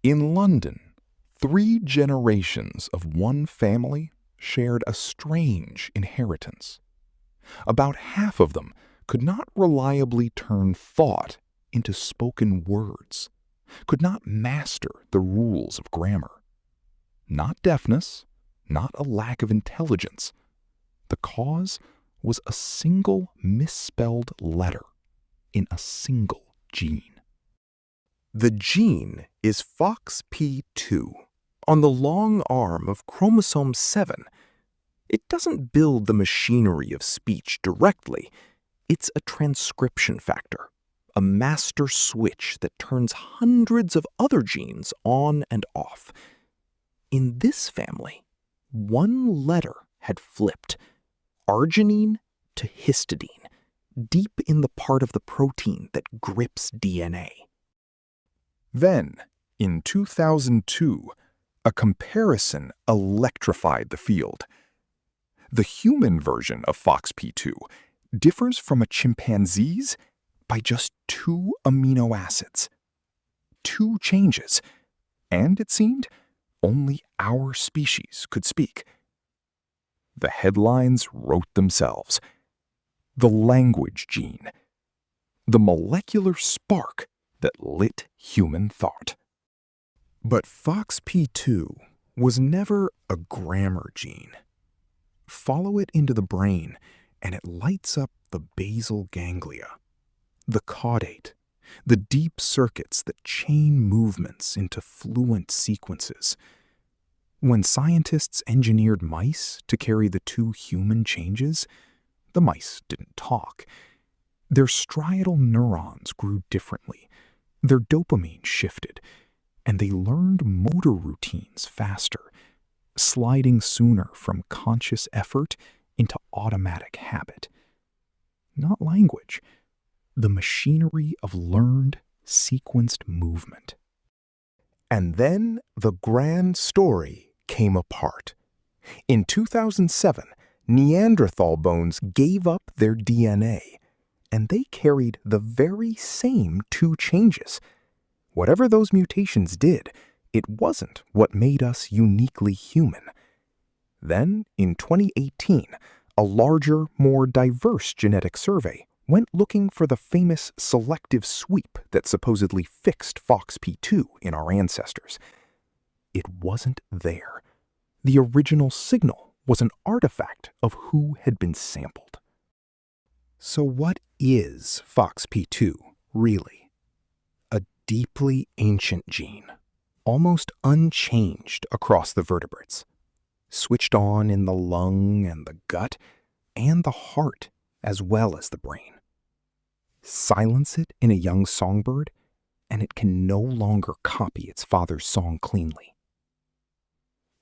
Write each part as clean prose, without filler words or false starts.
In London, 3 generations of one family shared a strange inheritance. About half of them could not reliably turn thought into spoken words, could not master the rules of grammar. Not deafness, not a lack of intelligence. The cause was a single misspelled letter in a single gene. The gene is FOXP2 on the long arm of chromosome 7. It doesn't build the machinery of speech directly. It's a transcription factor, a master switch that turns hundreds of other genes on and off. In this family, one letter had flipped, arginine to histidine, deep in the part of the protein that grips DNA. Then, in 2002, a comparison electrified the field. The human version of FOXP2 differs from a chimpanzee's by just 2 amino acids. 2 changes, and it seemed only our species could speak. The headlines wrote themselves. The language gene. The molecular spark that lit human thought. But FOXP2 was never a grammar gene. Follow it into the brain, and it lights up the basal ganglia, the caudate, the deep circuits that chain movements into fluent sequences. When scientists engineered mice to carry the 2 human changes, the mice didn't talk. Their striatal neurons grew differently. Their dopamine shifted, and they learned motor routines faster, sliding sooner from conscious effort into automatic habit. Not language, the machinery of learned, sequenced movement. And then the grand story came apart. In 2007, Neanderthal bones gave up their DNA, and they carried the very same 2 changes. Whatever those mutations did, it wasn't what made us uniquely human. Then, in 2018, a larger, more diverse genetic survey went looking for the famous selective sweep that supposedly fixed FOXP2 in our ancestors. It wasn't there. The original signal was an artifact of who had been sampled. So what is FOXP2, really? A deeply ancient gene, almost unchanged across the vertebrates, switched on in the lung and the gut, and the heart, as well as the brain. Silence it in a young songbird, and it can no longer copy its father's song cleanly.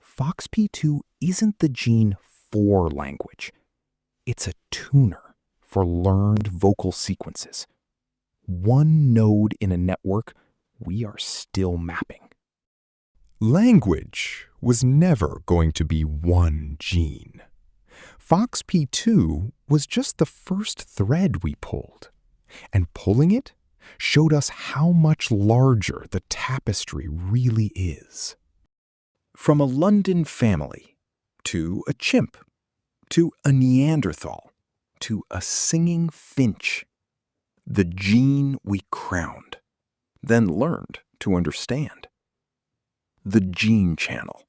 FOXP2 isn't the gene for language. It's a tuner for learned vocal sequences. One node in a network we are still mapping. Language was never going to be one gene. FOXP2 was just the first thread we pulled, and pulling it showed us how much larger the tapestry really is. From a London family, to a chimp, to a Neanderthal, to a singing finch, the gene we crowned, then learned to understand. The gene channel.